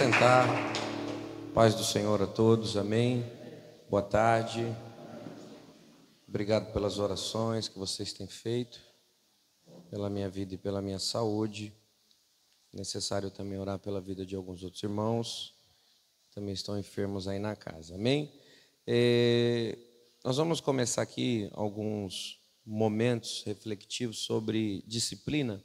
Sentar. Paz do Senhor a todos, amém. Boa tarde. Obrigado pelas orações que vocês têm feito, pela minha vida e pela minha saúde. Necessário também orar pela vida de alguns outros irmãos, que também estão enfermos aí na casa, amém. Nós vamos começar aqui alguns momentos reflexivos sobre disciplina.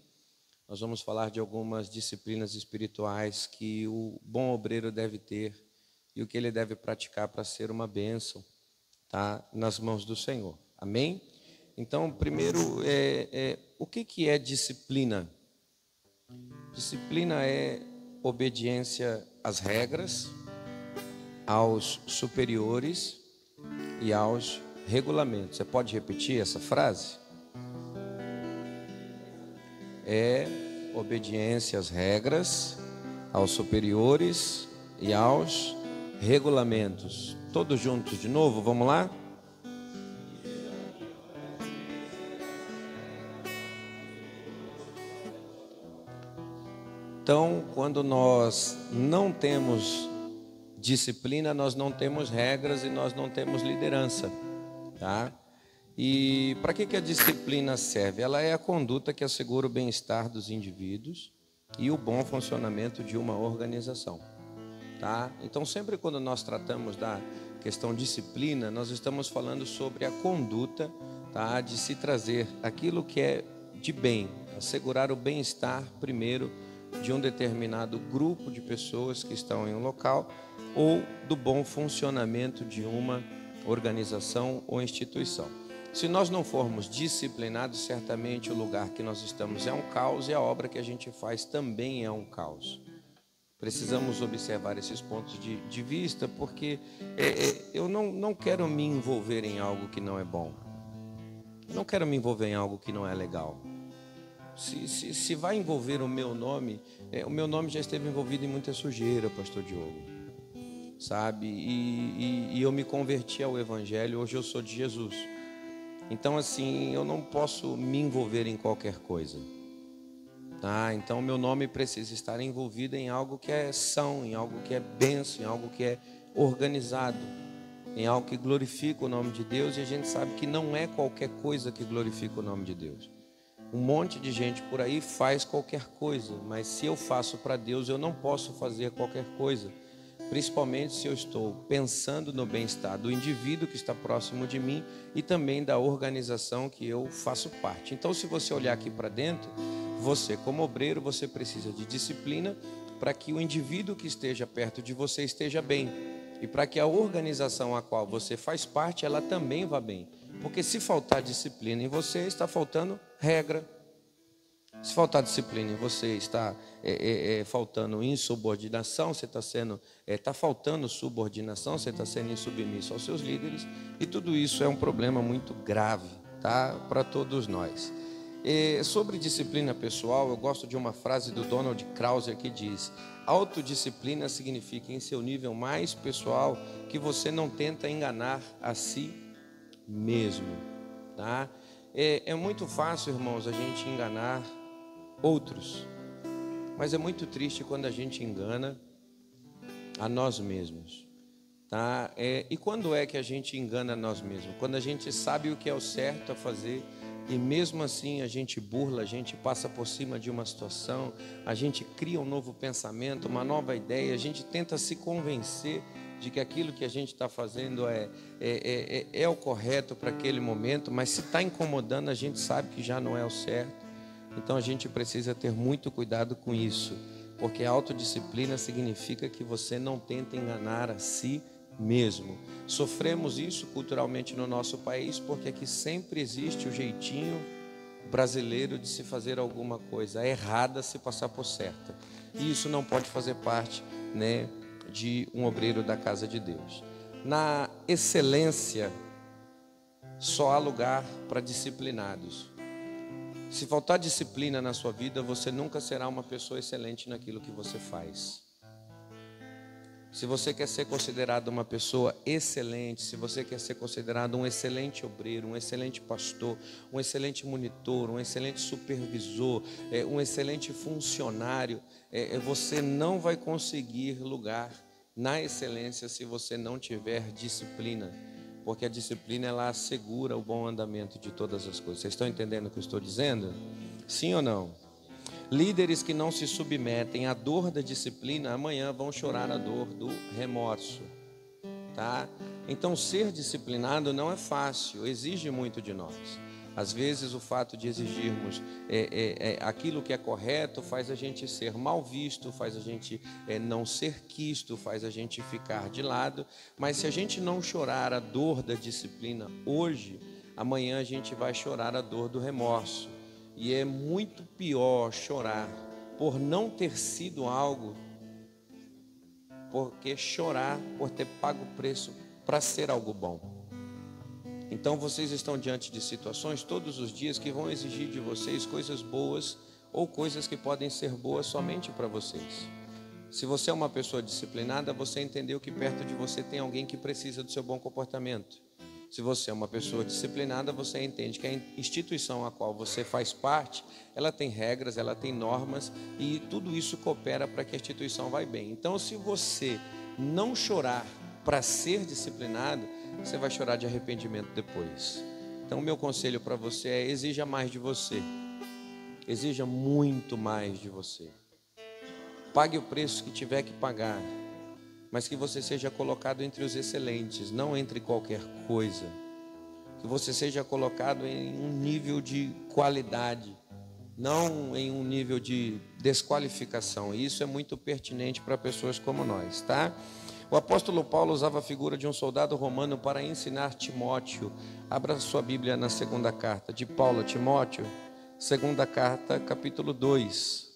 Nós vamos falar de algumas disciplinas espirituais que o bom obreiro deve ter e o que ele deve praticar para ser uma bênção, tá, nas mãos do Senhor. Amém? Então, primeiro, o que é disciplina? Disciplina é obediência às regras, aos superiores e aos regulamentos. Você pode repetir essa frase? É obediência às regras, aos superiores e aos regulamentos. Todos juntos de novo, vamos lá? Então, quando nós não temos disciplina, nós não temos regras e nós não temos liderança, tá? E para que a disciplina serve? Ela é a conduta que assegura o bem-estar dos indivíduos e o bom funcionamento de uma organização, tá? Então, sempre quando nós tratamos da questão disciplina, nós estamos falando sobre a conduta, tá, de se trazer aquilo que é de bem, assegurar o bem-estar primeiro de um determinado grupo de pessoas que estão em um local ou do bom funcionamento de uma organização ou instituição. Se nós não formos disciplinados, certamente o lugar que nós estamos é um caos e a obra que a gente faz também é um caos. Precisamos observar esses pontos de vista, porque eu não quero me envolver em algo que não é bom. Eu não quero me envolver em algo que não é legal. Se vai envolver o meu nome já esteve envolvido em muita sujeira, pastor Diogo, sabe? E eu me converti ao Evangelho, hoje eu sou de Jesus. Então, assim, eu não posso me envolver em qualquer coisa, tá? Então, meu nome precisa estar envolvido em algo que é são, em algo que é bênção, em algo que é organizado, em algo que glorifica o nome de Deus. E a gente sabe que não é qualquer coisa que glorifica o nome de Deus. Um monte de gente por aí faz qualquer coisa, mas se eu faço para Deus, eu não posso fazer qualquer coisa. Principalmente se eu estou pensando no bem-estar do indivíduo que está próximo de mim e também da organização que eu faço parte. Então, se você olhar aqui para dentro, você como obreiro, você precisa de disciplina para que o indivíduo que esteja perto de você esteja bem e para que a organização a qual você faz parte, ela também vá bem. Porque se faltar disciplina em você, está faltando regra. Se faltar disciplina em você, está faltando insubordinação, você está faltando subordinação, você está sendo insubmisso aos seus líderes, e tudo isso é um problema muito grave, tá, para todos nós. Sobre disciplina pessoal, eu gosto de uma frase do Donald Krauser que diz: autodisciplina significa, em seu nível mais pessoal, que você não tenta enganar a si mesmo, tá? É muito fácil, irmãos, a gente enganar outros, mas é muito triste quando a gente engana a nós mesmos, tá? E quando é que a gente engana a nós mesmos? Quando a gente sabe o que é o certo a fazer e mesmo assim a gente burla, a gente passa por cima de uma situação, a gente cria um novo pensamento, uma nova ideia, a gente tenta se convencer de que aquilo que a gente está fazendo é o correto para aquele momento, mas se está incomodando, a gente sabe que já não é o certo. Então a gente precisa ter muito cuidado com isso, porque autodisciplina significa que você não tenta enganar a si mesmo. Sofremos isso culturalmente no nosso país, porque aqui sempre existe o jeitinho brasileiro de se fazer alguma coisa errada se passar por certa. E isso não pode fazer parte, né, de um obreiro da casa de Deus. Na excelência, só há lugar para disciplinados. Se faltar disciplina na sua vida, você nunca será uma pessoa excelente naquilo que você faz. Se você quer ser considerado uma pessoa excelente, se você quer ser considerado um excelente obreiro, um excelente pastor, um excelente monitor, um excelente supervisor, um excelente funcionário, você não vai conseguir lugar na excelência se você não tiver disciplina, porque a disciplina ela assegura o bom andamento de todas as coisas. Vocês estão entendendo o que eu estou dizendo? Sim ou não? Líderes que não se submetem à dor da disciplina, amanhã vão chorar a dor do remorso, tá? Então, ser disciplinado não é fácil, exige muito de nós. Às vezes, o fato de exigirmos aquilo que é correto faz a gente ser mal visto, faz a gente não ser quisto, faz a gente ficar de lado. Mas se a gente não chorar a dor da disciplina hoje, amanhã a gente vai chorar a dor do remorso. E é muito pior chorar por não ter sido algo, porque chorar por ter pago o preço para ser algo bom. Então vocês estão diante de situações todos os dias que vão exigir de vocês coisas boas ou coisas que podem ser boas somente para vocês. Se você é uma pessoa disciplinada, você entendeu que perto de você tem alguém que precisa do seu bom comportamento. Se você é uma pessoa disciplinada, você entende que a instituição a qual você faz parte, ela tem regras, ela tem normas e tudo isso coopera para que a instituição vá bem. Então, se você não chorar para ser disciplinado, você vai chorar de arrependimento depois. Então, o meu conselho para você é: exija mais de você. Exija muito mais de você. Pague o preço que tiver que pagar, mas que você seja colocado entre os excelentes, não entre qualquer coisa. Que você seja colocado em um nível de qualidade, não em um nível de desqualificação. E isso é muito pertinente para pessoas como nós, tá? O apóstolo Paulo usava a figura de um soldado romano para ensinar Timóteo. Abra sua Bíblia na segunda carta de Paulo a Timóteo, segunda carta, capítulo 2.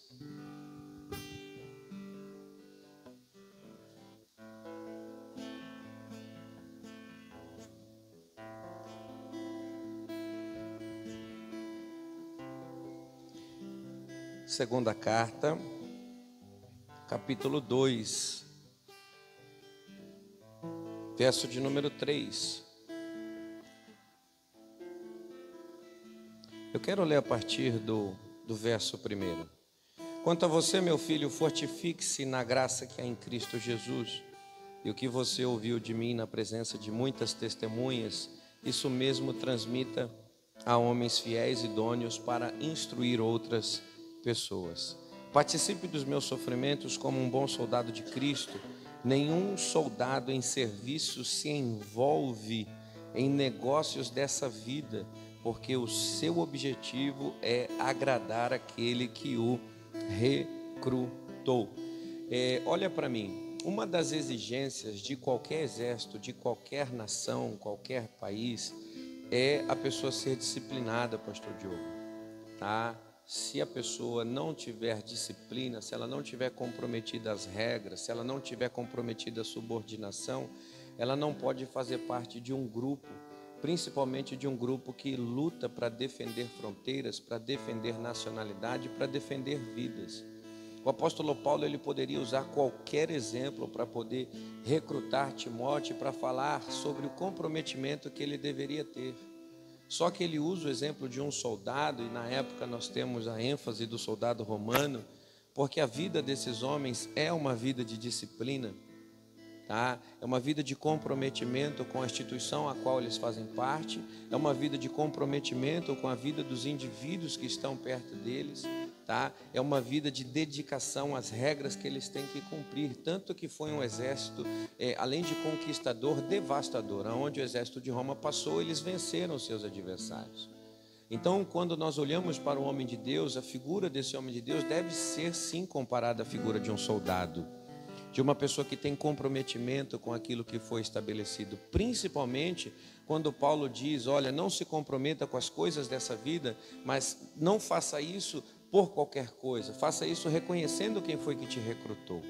Segunda carta, capítulo 2, verso de número 3. Eu quero ler a partir do verso 1. Quanto a você, meu filho, fortifique-se na graça que há em Cristo Jesus, e o que você ouviu de mim na presença de muitas testemunhas, isso mesmo transmita a homens fiéis e idôneos para instruir outras pessoas. Participe dos meus sofrimentos como um bom soldado de Cristo. Nenhum soldado em serviço se envolve em negócios dessa vida, porque o seu objetivo é agradar aquele que o recrutou. Olha para mim, uma das exigências de qualquer exército, de qualquer nação, qualquer país, é a pessoa ser disciplinada, pastor Diogo, tá? Se a pessoa não tiver disciplina, se ela não tiver comprometida às regras, se ela não tiver comprometida à subordinação, ela não pode fazer parte de um grupo, principalmente de um grupo que luta para defender fronteiras, para defender nacionalidade, para defender vidas. O apóstolo Paulo ele poderia usar qualquer exemplo para poder recrutar Timóteo para falar sobre o comprometimento que ele deveria ter. Só que ele usa o exemplo de um soldado, e na época nós temos a ênfase do soldado romano, porque a vida desses homens é uma vida de disciplina, tá? É uma vida de comprometimento com a instituição a qual eles fazem parte, é uma vida de comprometimento com a vida dos indivíduos que estão perto deles, tá? É uma vida de dedicação às regras que eles têm que cumprir, tanto que foi um exército, além de conquistador, devastador. Aonde o exército de Roma passou, eles venceram os seus adversários. Então, quando nós olhamos para o homem de Deus, a figura desse homem de Deus deve ser sim comparada à figura de um soldado, de uma pessoa que tem comprometimento com aquilo que foi estabelecido, principalmente quando Paulo diz, olha, não se comprometa com as coisas dessa vida, mas não faça isso por qualquer coisa, faça isso reconhecendo quem foi que te recrutou.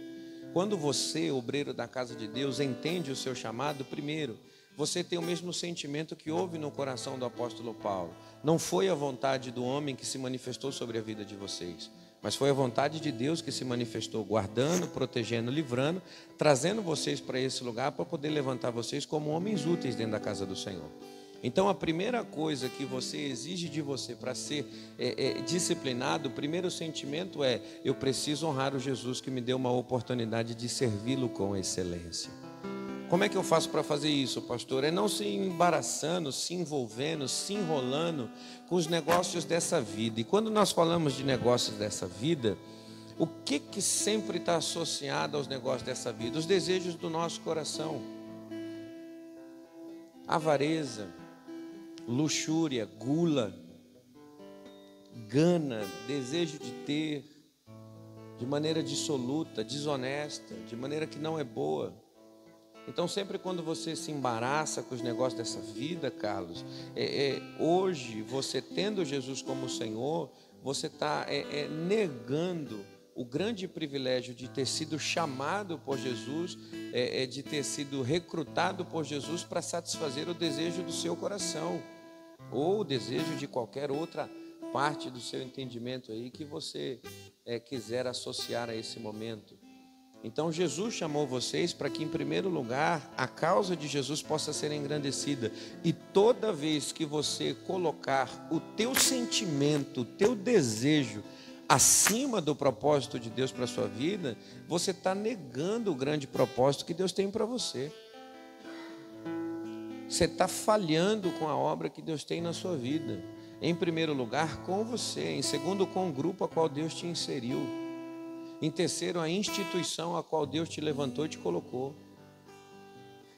Quando você, obreiro da casa de Deus, entende o seu chamado, primeiro, você tem o mesmo sentimento que houve no coração do apóstolo Paulo. Não foi a vontade do homem que se manifestou sobre a vida de vocês, Mas foi a vontade de Deus que se manifestou, guardando, protegendo, livrando, trazendo vocês para esse lugar para poder levantar vocês como homens úteis dentro da casa do Senhor. Então, a primeira coisa que você exige de você para ser disciplinado, o primeiro sentimento é: eu preciso honrar o Jesus que me deu uma oportunidade de servi-lo com excelência. Como é que eu faço para fazer isso, pastor? É não se embaraçando, se envolvendo, se enrolando com os negócios dessa vida. E quando nós falamos de negócios dessa vida, o que sempre está associado aos negócios dessa vida? Os desejos do nosso coração. Avareza, luxúria, gula, gana, desejo de ter, de maneira dissoluta, desonesta, de maneira que não é boa. Então, sempre quando você se embaraça com os negócios dessa vida, Carlos, hoje, você tendo Jesus como Senhor, você está negando o grande privilégio de ter sido chamado por Jesus, de ter sido recrutado por Jesus para satisfazer o desejo do seu coração, ou o desejo de qualquer outra parte do seu entendimento aí que você quiser associar a esse momento. Então Jesus chamou vocês para que, em primeiro lugar, a causa de Jesus possa ser engrandecida. E toda vez que você colocar o teu sentimento, o teu desejo acima do propósito de Deus para a sua vida, você está negando o grande propósito que Deus tem para você. Você está falhando com a obra que Deus tem na sua vida. Em primeiro lugar, com você. Em segundo, com o grupo a qual Deus te inseriu. Em terceiro, a instituição a qual Deus te levantou e te colocou.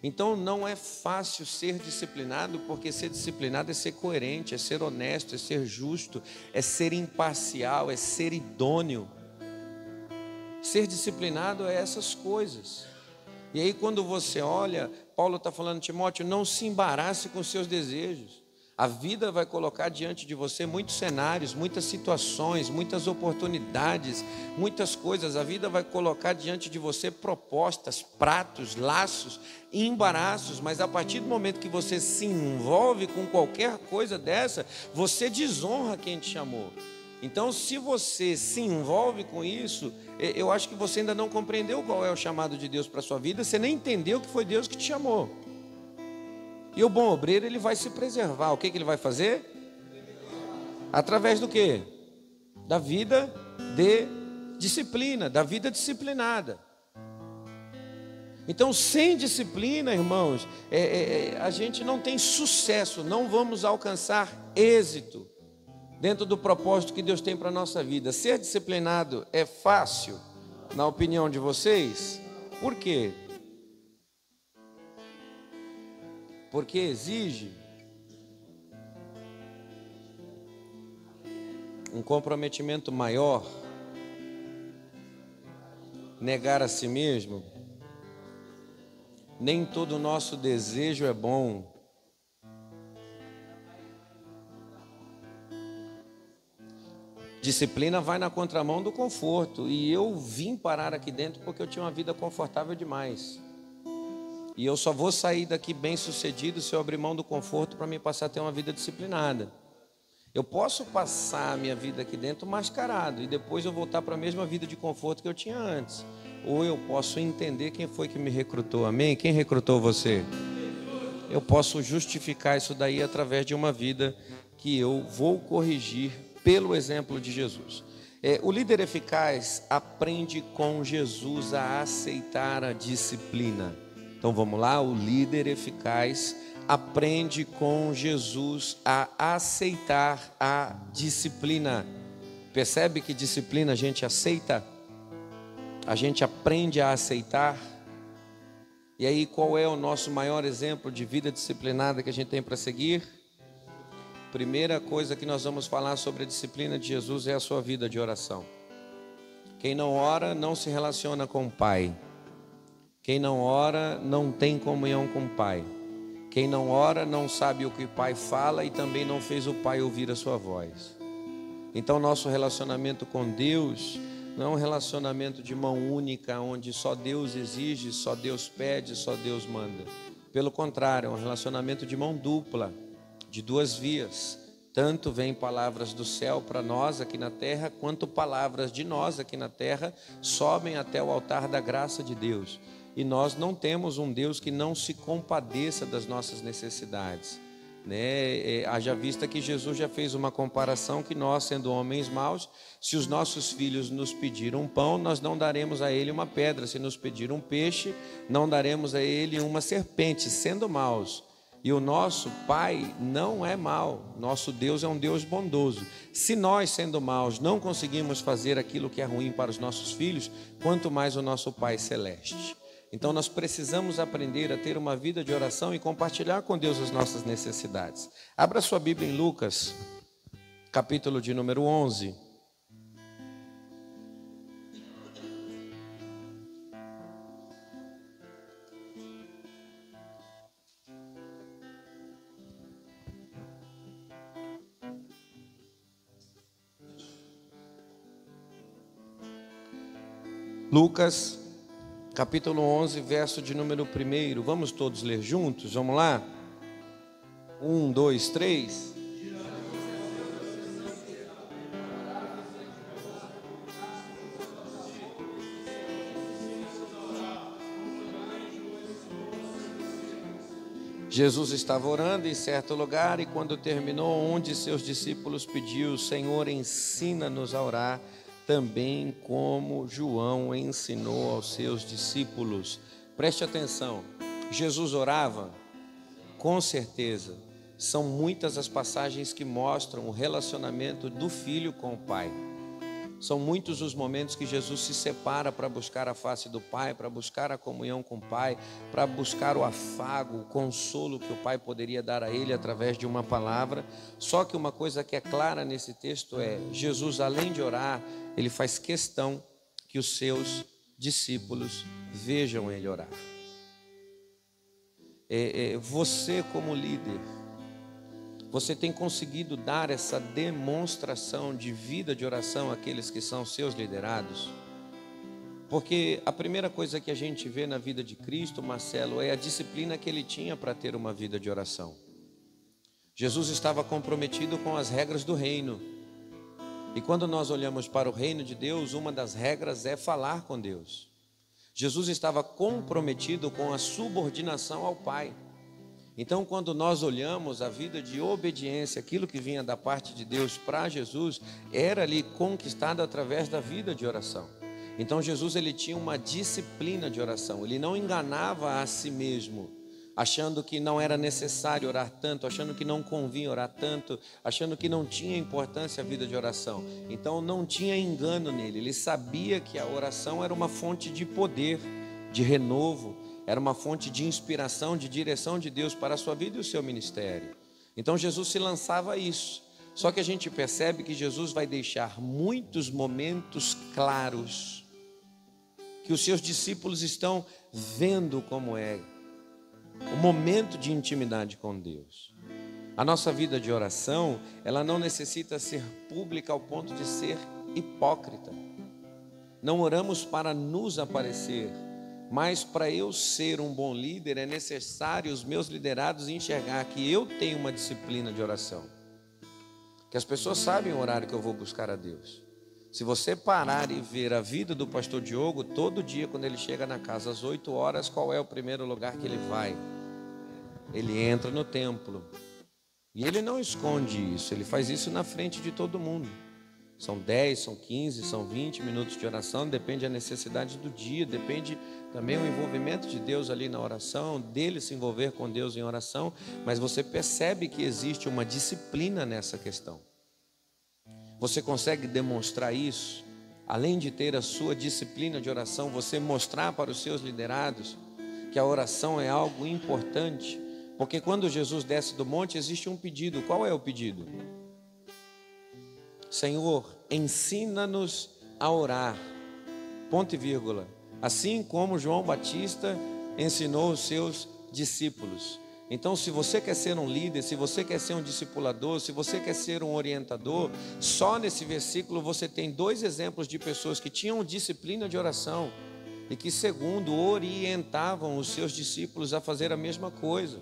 Então não é fácil ser disciplinado, porque ser disciplinado é ser coerente, é ser honesto, é ser justo, é ser imparcial, é ser idôneo. Ser disciplinado é essas coisas. E aí quando você olha, Paulo está falando, Timóteo, não se embarace com seus desejos. A vida vai colocar diante de você muitos cenários, muitas situações, muitas oportunidades, muitas coisas. A vida vai colocar diante de você propostas, pratos, laços, embaraços. Mas a partir do momento que você se envolve com qualquer coisa dessa, você desonra quem te chamou. Então, se você se envolve com isso, eu acho que você ainda não compreendeu qual é o chamado de Deus para a sua vida. Você nem entendeu que foi Deus que te chamou. E o bom obreiro, ele vai se preservar. O que ele vai fazer? Através do quê? Da vida de disciplina, da vida disciplinada. Então, sem disciplina, irmãos, a gente não tem sucesso, não vamos alcançar êxito dentro do propósito que Deus tem para a nossa vida. Ser disciplinado é fácil, na opinião de vocês? Por quê? Porque exige um comprometimento maior, negar a si mesmo. Nem todo o nosso desejo é bom. Disciplina vai na contramão do conforto. E eu vim parar aqui dentro porque eu tinha uma vida confortável demais. E eu só vou sair daqui bem sucedido se eu abrir mão do conforto para me passar a ter uma vida disciplinada. Eu posso passar a minha vida aqui dentro mascarado e depois eu voltar para a mesma vida de conforto que eu tinha antes. Ou eu posso entender quem foi que me recrutou, amém? Quem recrutou você? Eu posso justificar isso daí através de uma vida que eu vou corrigir pelo exemplo de Jesus. O líder eficaz aprende com Jesus a aceitar a disciplina. Então vamos lá, o líder eficaz aprende com Jesus a aceitar a disciplina. Percebe que disciplina a gente aceita? A gente aprende a aceitar. E aí qual é o nosso maior exemplo de vida disciplinada que a gente tem para seguir? Primeira coisa que nós vamos falar sobre a disciplina de Jesus é a sua vida de oração. Quem não ora não se relaciona com o Pai. Quem não ora não tem comunhão com o Pai. Quem não ora não sabe o que o Pai fala e também não fez o Pai ouvir a sua voz. Então nosso relacionamento com Deus não é um relacionamento de mão única, onde só Deus exige, só Deus pede, só Deus manda. Pelo contrário, é um relacionamento de mão dupla, de duas vias. Tanto vêm palavras do céu para nós aqui na terra, quanto palavras de nós aqui na terra sobem até o altar da graça de Deus. E nós não temos um Deus que não se compadeça das nossas necessidades, né? Haja vista que Jesus já fez uma comparação que nós, sendo homens maus, se os nossos filhos nos pedirem um pão, nós não daremos a ele uma pedra. Se nos pedir um peixe, não daremos a ele uma serpente, sendo maus. E o nosso Pai não é mau, nosso Deus é um Deus bondoso. Se nós, sendo maus, não conseguimos fazer aquilo que é ruim para os nossos filhos, quanto mais o nosso Pai Celeste. Então nós precisamos aprender a ter uma vida de oração e compartilhar com Deus as nossas necessidades. Abra sua Bíblia em Lucas, capítulo de número 11. Lucas, capítulo 11, verso de número 1. Vamos todos ler juntos? Vamos lá? 1, 2, 3. Jesus estava orando em certo lugar e quando terminou, um de seus discípulos pediu: Senhor, ensina-nos a orar, também como João ensinou aos seus discípulos. Preste atenção, Jesus orava? Com certeza. São muitas as passagens que mostram o relacionamento do filho com o Pai. São muitos os momentos que Jesus se separa para buscar a face do Pai, para buscar a comunhão com o Pai, para buscar o afago, o consolo que o Pai poderia dar a ele através de uma palavra. Só que uma coisa que é clara nesse texto é: Jesus, além de orar, ele faz questão que os seus discípulos vejam ele orar. Você como líder, você tem conseguido dar essa demonstração de vida de oração àqueles que são seus liderados? Porque a primeira coisa que a gente vê na vida de Cristo, Marcelo, é a disciplina que ele tinha para ter uma vida de oração. Jesus estava comprometido com as regras do reino. E quando nós olhamos para o reino de Deus, uma das regras é falar com Deus. Jesus estava comprometido com a subordinação ao Pai. Então, quando nós olhamos a vida de obediência, aquilo que vinha da parte de Deus para Jesus, era ali conquistado através da vida de oração. Então, Jesus ele tinha uma disciplina de oração. Ele não enganava a si mesmo, achando que não era necessário orar tanto, achando que não convinha orar tanto, achando que não tinha importância a vida de oração. Então, não tinha engano nele. Ele sabia que a oração era uma fonte de poder, de renovo, era uma fonte de inspiração, de direção de Deus para a sua vida e o seu ministério. Então Jesus se lançava a isso. Só que a gente percebe que Jesus vai deixar muitos momentos claros que os seus discípulos estão vendo como é o momento de intimidade com Deus. A nossa vida de oração, ela não necessita ser pública ao ponto de ser hipócrita. Não oramos para nos aparecer, mas para eu ser um bom líder é necessário os meus liderados enxergar que eu tenho uma disciplina de oração, que as pessoas sabem o horário que eu vou buscar a Deus. Se você parar e ver a vida do pastor Diogo, todo dia quando ele chega na casa às 8 horas, qual é o primeiro lugar que ele vai? Ele entra no templo. E ele não esconde isso, ele faz isso na frente de todo mundo. São 10, são 15, são 20 minutos de oração, depende da necessidade do dia, depende também o envolvimento de Deus ali na oração, dele se envolver com Deus em oração, mas você percebe que existe uma disciplina nessa questão. Você consegue demonstrar isso? Além de ter a sua disciplina de oração, você mostrar para os seus liderados que a oração é algo importante, porque quando Jesus desce do monte existe um pedido. Qual é o pedido? Senhor, ensina-nos a orar, ponto e vírgula, assim como João Batista ensinou os seus discípulos. Então, se você quer ser um líder, se você quer ser um discipulador, se você quer ser um orientador, só nesse versículo você tem 2 exemplos de pessoas que tinham disciplina de oração e que, segundo, orientavam os seus discípulos a fazer a mesma coisa.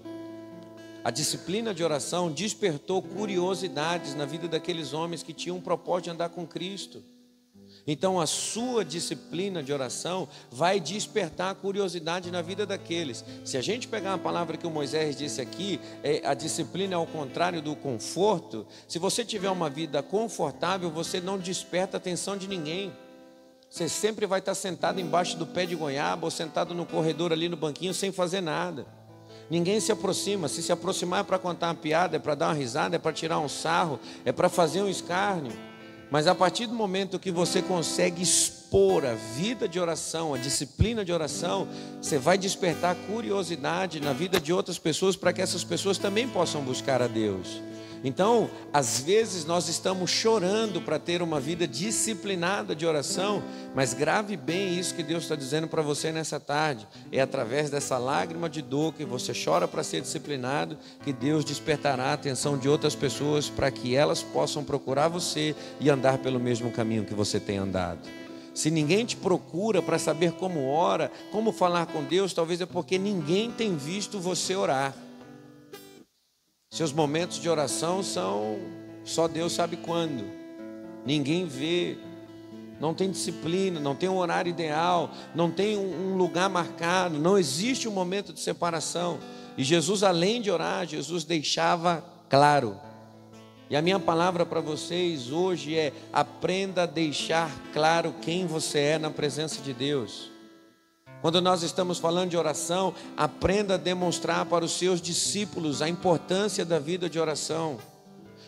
A disciplina de oração despertou curiosidades na vida daqueles homens que tinham um propósito de andar com Cristo. Então a sua disciplina de oração vai despertar a curiosidade na vida daqueles. Se a gente pegar a palavra que o Moisés disse aqui, a disciplina é ao contrário do conforto. Se você tiver uma vida confortável, você não desperta a atenção de ninguém. Você sempre vai estar sentado embaixo do pé de goiaba ou sentado no corredor ali no banquinho sem fazer nada. Ninguém se aproxima. Se aproximar é para contar uma piada, é para dar uma risada, é para tirar um sarro, é para fazer um escárnio. Mas a partir do momento que você consegue expor a vida de oração, a disciplina de oração, você vai despertar curiosidade na vida de outras pessoas para que essas pessoas também possam buscar a Deus. Então, às vezes nós estamos chorando para ter uma vida disciplinada de oração, mas grave bem isso que Deus está dizendo para você nessa tarde. É através dessa lágrima de dor que você chora para ser disciplinado, que Deus despertará a atenção de outras pessoas para que elas possam procurar você e andar pelo mesmo caminho que você tem andado. Se ninguém te procura para saber como ora, como falar com Deus, talvez é porque ninguém tem visto você orar. Seus momentos de oração são só Deus sabe quando. Ninguém vê. Não tem disciplina, não tem um horário ideal, não tem um lugar marcado, não existe um momento de separação. E Jesus, além de orar, Jesus deixava claro. E a minha palavra para vocês hoje é: aprenda a deixar claro quem você é na presença de Deus. Quando nós estamos falando de oração, aprenda a demonstrar para os seus discípulos a importância da vida de oração.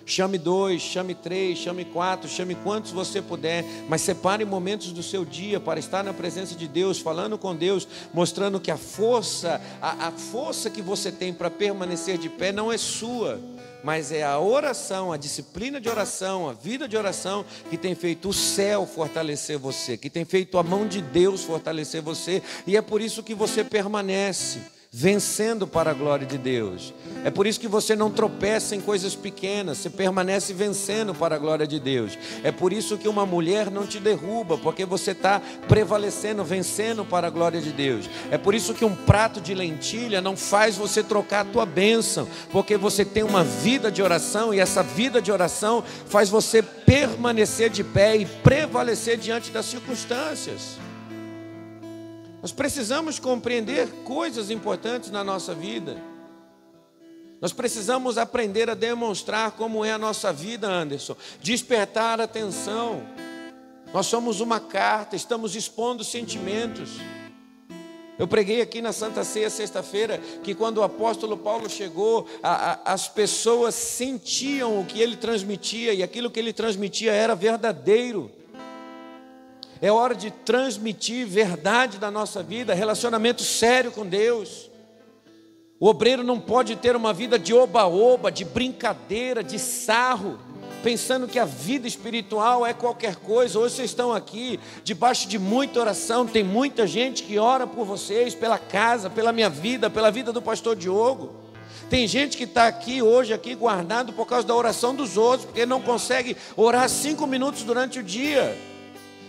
Chame 2, chame 3, chame 4, chame quantos você puder, mas separe momentos do seu dia para estar na presença de Deus, falando com Deus, mostrando que a força que você tem para permanecer de pé não é sua, mas é a oração, a disciplina de oração, a vida de oração que tem feito o céu fortalecer você, que tem feito a mão de Deus fortalecer você, e é por isso que você permanece vencendo para a glória de Deus. É por isso que você não tropeça em coisas pequenas, você permanece vencendo para a glória de Deus. É por isso que uma mulher não te derruba, porque você está prevalecendo, vencendo para a glória de Deus. É por isso que um prato de lentilha não faz você trocar a tua bênção, porque você tem uma vida de oração, e essa vida de oração faz você permanecer de pé e prevalecer diante das circunstâncias. Nós precisamos compreender coisas importantes na nossa vida. Nós precisamos aprender a demonstrar como é a nossa vida, Anderson. Despertar a atenção. Nós somos uma carta, estamos expondo sentimentos. Eu preguei aqui na Santa Ceia, sexta-feira, que quando o apóstolo Paulo chegou, as pessoas sentiam o que ele transmitia, e aquilo que ele transmitia era verdadeiro. É hora de transmitir verdade da nossa vida, relacionamento sério com Deus. O obreiro não pode ter uma vida de oba-oba, de brincadeira, de sarro, pensando que a vida espiritual é qualquer coisa. Hoje vocês estão aqui, debaixo de muita oração, tem muita gente que ora por vocês, pela casa, pela minha vida, pela vida do pastor Diogo. Tem gente que está aqui hoje, aqui guardado por causa da oração dos outros, porque não consegue orar 5 minutos durante o dia.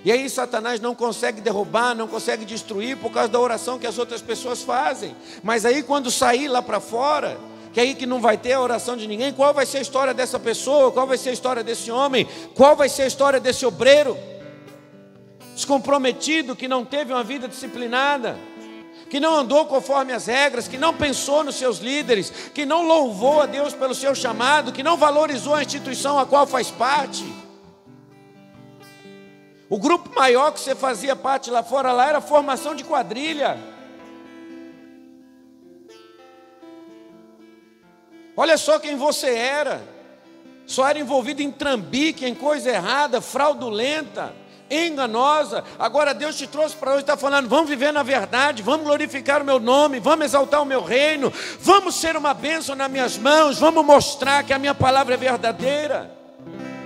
E aí Satanás não consegue derrubar, não consegue destruir por causa da oração que as outras pessoas fazem. Mas aí quando sair lá para fora, que aí que não vai ter a oração de ninguém, qual vai ser a história dessa pessoa? Qual vai ser a história desse homem? Qual vai ser a história desse obreiro? Descomprometido, que não teve uma vida disciplinada, que não andou conforme as regras, que não pensou nos seus líderes, que não louvou a Deus pelo seu chamado, que não valorizou a instituição a qual faz parte. O grupo maior que você fazia parte lá fora era a formação de quadrilha. Olha só quem você era. Só era envolvido em trambique, em coisa errada, fraudulenta, enganosa. Agora Deus te trouxe para hoje, está falando: vamos viver na verdade, vamos glorificar o meu nome, vamos exaltar o meu reino, vamos ser uma bênção nas minhas mãos, vamos mostrar que a minha palavra é verdadeira.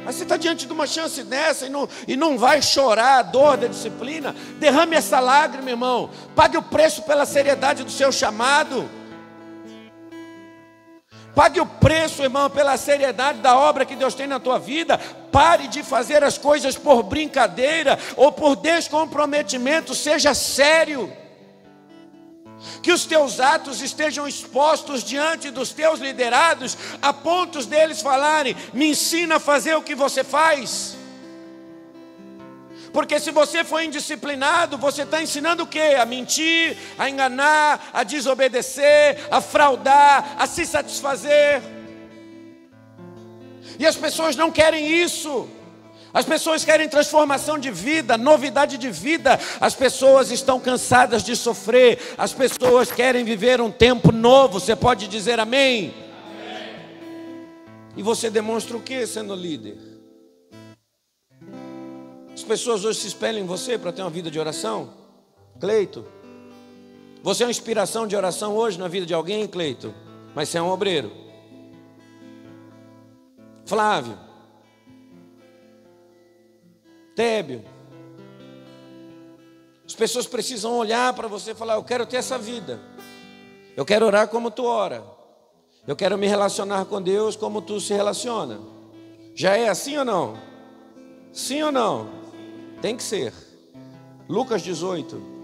Mas você está diante de uma chance dessa e não vai chorar a dor da disciplina. Derrame essa lágrima, irmão. Pague o preço pela seriedade do seu chamado. Pague o preço, irmão, pela seriedade da obra que Deus tem na tua vida. Pare de fazer as coisas por brincadeira ou por descomprometimento. Seja sério. Que os teus atos estejam expostos diante dos teus liderados, a ponto deles falarem: me ensina a fazer o que você faz. Porque se você for indisciplinado, você está ensinando o quê? A mentir, a enganar, a desobedecer, a fraudar, a se satisfazer. E as pessoas não querem isso. As pessoas querem transformação de vida, novidade de vida. As pessoas estão cansadas de sofrer. As pessoas querem viver um tempo novo. Você pode dizer amém? Amém. E você demonstra o que sendo líder? As pessoas hoje se espelham em você para ter uma vida de oração? Cleito, você é uma inspiração de oração hoje na vida de alguém, Cleito? Mas você é um obreiro. Flávio, Tébio, as pessoas precisam olhar para você e falar: eu quero ter essa vida, eu quero orar como tu ora, eu quero me relacionar com Deus como tu se relaciona. Já é assim ou não? Sim ou não? Tem que ser. Lucas 18.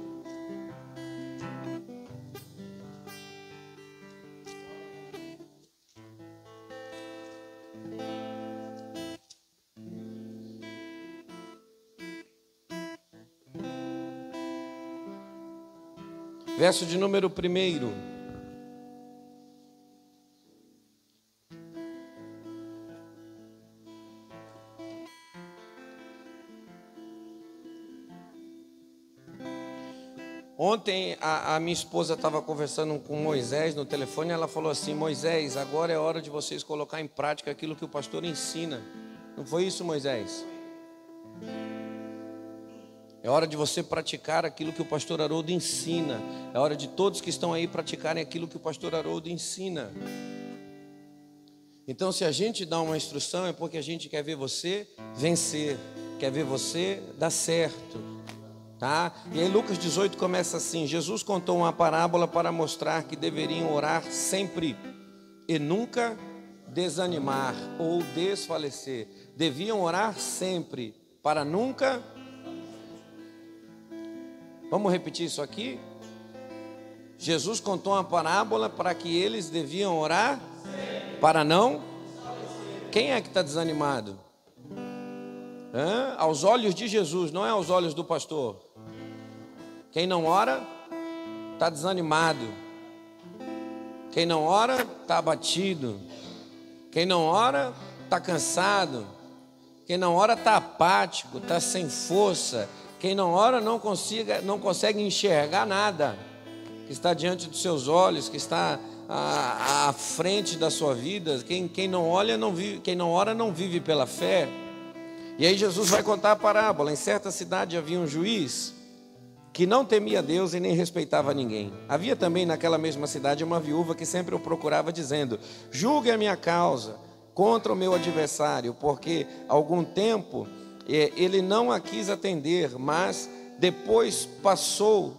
Verso de número 1. Ontem a minha esposa estava conversando com Moisés no telefone. Ela falou assim: Moisés, agora é hora de vocês colocar em prática aquilo que o pastor ensina. Não foi isso, Moisés? É hora de você praticar aquilo que o pastor Haroldo ensina. É hora de todos que estão aí praticarem aquilo que o pastor Haroldo ensina. Então, se a gente dá uma instrução, é porque a gente quer ver você vencer, quer ver você dar certo, tá? E aí Lucas 18 começa assim: Jesus contou uma parábola para mostrar que deveriam orar sempre e nunca desanimar ou desfalecer. Deviam orar sempre para nunca. Vamos repetir isso aqui? Jesus contou uma parábola para que eles deviam orar para não. Quem é que está desanimado? Aos olhos de Jesus, não é aos olhos do pastor. Quem não ora está desanimado. Quem não ora está abatido. Quem não ora está cansado. Quem não ora está apático, está sem força. Quem não ora não consegue enxergar nada que está diante dos seus olhos, que está à frente da sua vida. Quem não olha não vive, quem não ora não vive pela fé. E aí Jesus vai contar a parábola. Em certa cidade havia um juiz que não temia Deus e nem respeitava ninguém. Havia também naquela mesma cidade uma viúva que sempre o procurava, dizendo: julgue a minha causa contra o meu adversário, porque algum tempo ele não a quis atender, mas depois passou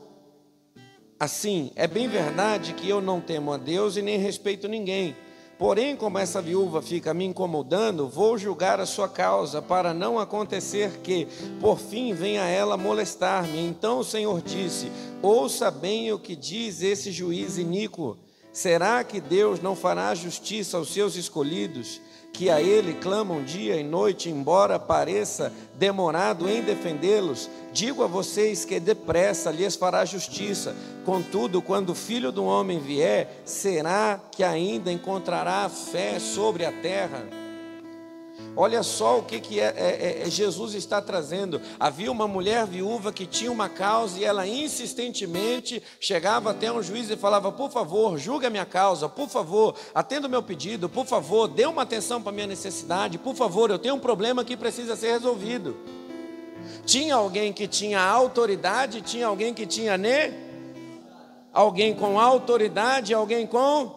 assim: é bem verdade que eu não temo a Deus e nem respeito ninguém. Porém, como essa viúva fica me incomodando, vou julgar a sua causa, para não acontecer que, por fim, venha ela molestar-me. Então o Senhor disse: ouça bem o que diz esse juiz iníquo. Será que Deus não fará justiça aos seus escolhidos, que a Ele clamam dia e noite, embora pareça demorado em defendê-los? Digo a vocês que depressa lhes fará justiça. Contudo, quando o Filho do Homem vier, será que ainda encontrará fé sobre a terra? Olha só o que Jesus está trazendo. Havia uma mulher viúva que tinha uma causa e ela insistentemente chegava até um juiz e falava: por favor, julgue a minha causa, por favor, atenda o meu pedido, por favor, dê uma atenção para a minha necessidade, por favor, eu tenho um problema que precisa ser resolvido. Tinha alguém que tinha autoridade, tinha alguém que tinha alguém com autoridade, alguém com...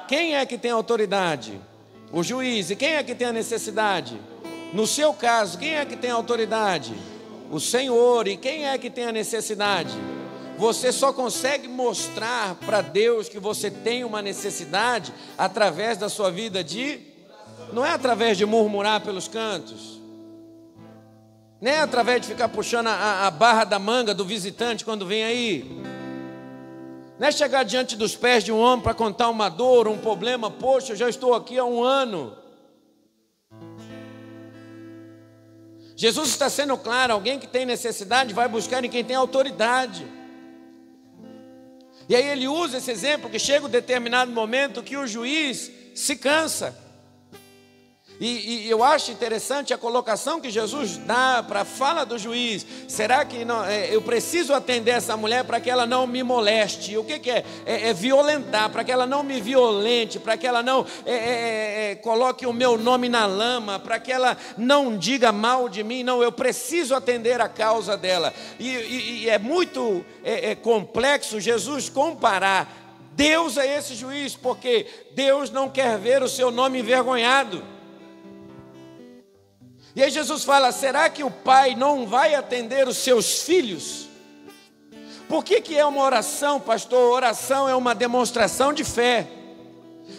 Quem é que tem autoridade? O juiz. E quem é que tem a necessidade? No seu caso, quem é que tem a autoridade? O Senhor. E quem é que tem a necessidade? Você só consegue mostrar para Deus que você tem uma necessidade através da sua vida não é através de murmurar pelos cantos, nem é através de ficar puxando a barra da manga do visitante quando vem aí. Não é chegar diante dos pés de um homem para contar uma dor, um problema. Poxa, eu já estou aqui há um ano. Jesus está sendo claro, alguém que tem necessidade vai buscar em quem tem autoridade. E aí ele usa esse exemplo que chega um determinado momento que o juiz se cansa. E eu acho interessante a colocação que Jesus dá para a fala do juiz. Será que não, eu preciso atender essa mulher para que ela não me moleste? O que é? É violentar, para que ela não me violente, para que ela não coloque o meu nome na lama, para que ela não diga mal de mim. Não, eu preciso atender a causa dela. E é muito complexo Jesus comparar Deus a esse juiz, porque Deus não quer ver o seu nome envergonhado. E aí Jesus fala, será que o pai não vai atender os seus filhos? Por que é uma oração, pastor? Oração é uma demonstração de fé.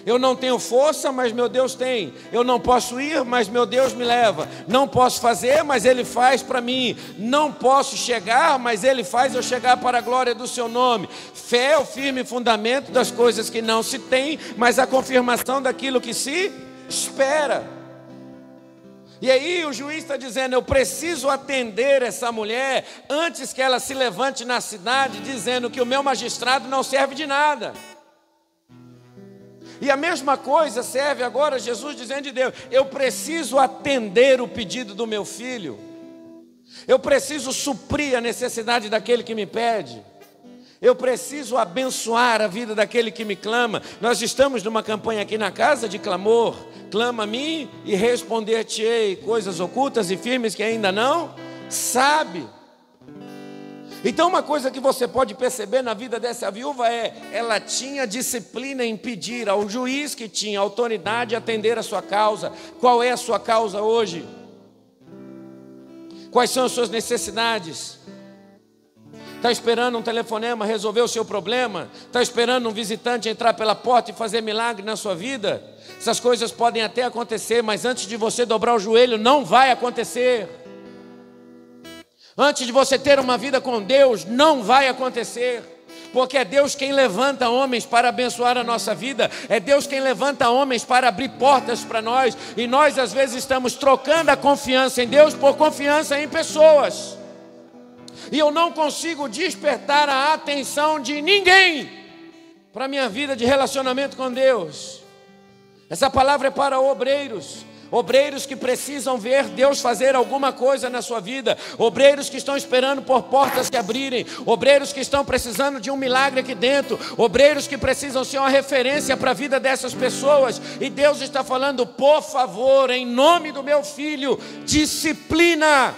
Eu não tenho força, mas meu Deus tem. Eu não posso ir, mas meu Deus me leva. Não posso fazer, mas Ele faz para mim. Não posso chegar, mas Ele faz eu chegar para a glória do seu nome. Fé é o firme fundamento das coisas que não se tem, mas a confirmação daquilo que se espera. E aí o juiz está dizendo, eu preciso atender essa mulher antes que ela se levante na cidade dizendo que o meu magistrado não serve de nada. E a mesma coisa serve agora Jesus dizendo de Deus, eu preciso atender o pedido do meu filho. Eu preciso suprir a necessidade daquele que me pede. Eu preciso abençoar a vida daquele que me clama. Nós estamos numa campanha aqui na casa de clamor. Clama a mim e responder-te-ei coisas ocultas e firmes que ainda não sabe. Então uma coisa que você pode perceber na vida dessa viúva ela tinha disciplina em pedir ao juiz que tinha autoridade atender a sua causa. Qual é a sua causa hoje? Quais são as suas necessidades? Está esperando um telefonema resolver o seu problema? Está esperando um visitante entrar pela porta e fazer milagre na sua vida? Essas coisas podem até acontecer, mas antes de você dobrar o joelho, não vai acontecer. Antes de você ter uma vida com Deus, não vai acontecer. Porque é Deus quem levanta homens para abençoar a nossa vida. É Deus quem levanta homens para abrir portas para nós. E nós às vezes estamos trocando a confiança em Deus por confiança em pessoas. E eu não consigo despertar a atenção de ninguém para a minha vida de relacionamento com Deus. Essa palavra é para obreiros. Obreiros que precisam ver Deus fazer alguma coisa na sua vida. Obreiros que estão esperando por portas que abrirem. Obreiros que estão precisando de um milagre aqui dentro. Obreiros que precisam ser uma referência para a vida dessas pessoas. E Deus está falando, por favor, em nome do meu filho, disciplina.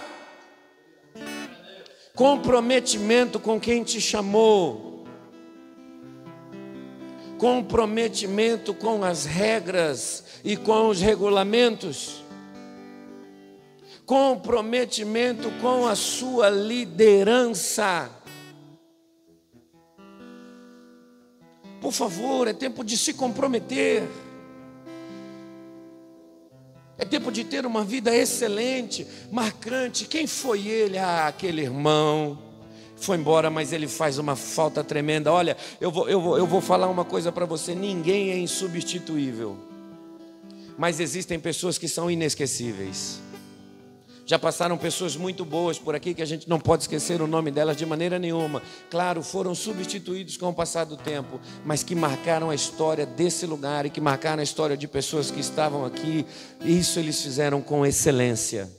Comprometimento com quem te chamou. Comprometimento com as regras e com os regulamentos. Comprometimento com a sua liderança. Por favor, é tempo de se comprometer. É tempo de ter uma vida excelente, marcante. Quem foi ele? Aquele irmão. Foi embora, mas ele faz uma falta tremenda. Olha, eu vou falar uma coisa para você. Ninguém é insubstituível. Mas existem pessoas que são inesquecíveis. Já passaram pessoas muito boas por aqui que a gente não pode esquecer o nome delas de maneira nenhuma. Claro, foram substituídos com o passar do tempo, mas que marcaram a história desse lugar e que marcaram a história de pessoas que estavam aqui. Isso eles fizeram com excelência.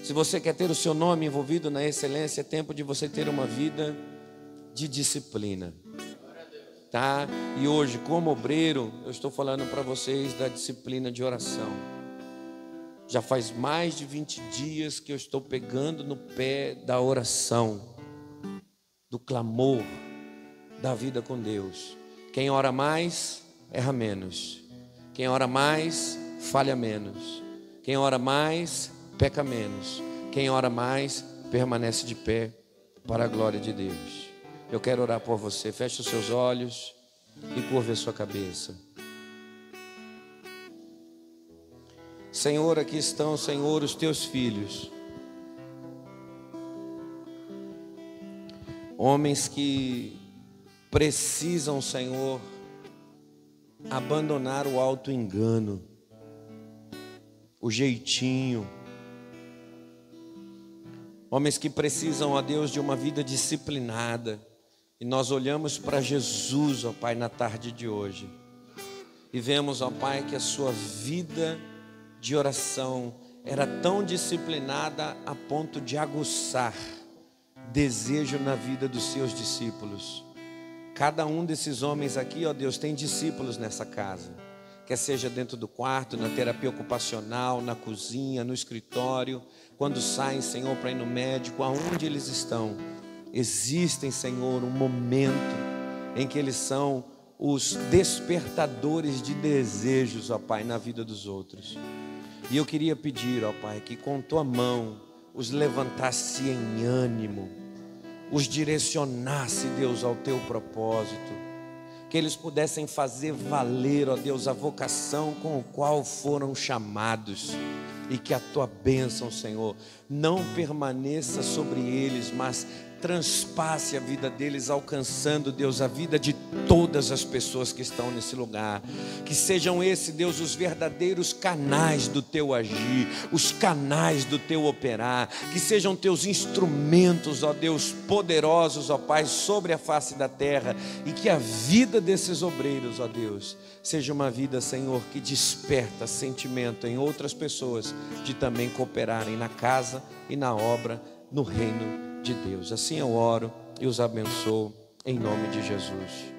Se você quer ter o seu nome envolvido na excelência, é tempo de você ter uma vida de disciplina. Tá? E hoje, como obreiro, eu estou falando para vocês da disciplina de oração. Já faz mais de 20 dias que eu estou pegando no pé da oração, do clamor, da vida com Deus. Quem ora mais, erra menos. Quem ora mais, falha menos. Quem ora mais, peca menos. Quem ora mais, permanece de pé para a glória de Deus. Eu quero orar por você. Feche os seus olhos e curve a sua cabeça. Senhor, aqui estão, Senhor, os teus filhos. Homens que precisam, Senhor, abandonar o auto-engano, o jeitinho. Homens que precisam, ó Deus, de uma vida disciplinada. E nós olhamos para Jesus, ó Pai, na tarde de hoje. E vemos, ó Pai, que a sua vida de oração era tão disciplinada a ponto de aguçar desejo na vida dos seus discípulos. Cada um desses homens aqui, ó Deus, tem discípulos nessa casa. Quer seja dentro do quarto, na terapia ocupacional, na cozinha, no escritório, quando saem, Senhor, para ir no médico, aonde eles estão. Existem, Senhor, um momento em que eles são os despertadores de desejos, ó Pai, na vida dos outros. E eu queria pedir, ó Pai, que com tua mão os levantasse em ânimo, os direcionasse, Deus, ao teu propósito, que eles pudessem fazer valer, ó Deus, a vocação com a qual foram chamados, e que a tua bênção, Senhor, não permaneça sobre eles, mas transpasse a vida deles, alcançando, Deus, a vida de todas as pessoas que estão nesse lugar. Que sejam esses, Deus, os verdadeiros canais do teu agir, os canais do teu operar. Que sejam teus instrumentos, ó Deus, poderosos, ó Pai, sobre a face da terra. E que a vida desses obreiros, ó Deus, seja uma vida, Senhor, que desperta sentimento em outras pessoas de também cooperarem na casa e na obra, no reino de Deus. Assim eu oro e os abençoo em nome de Jesus.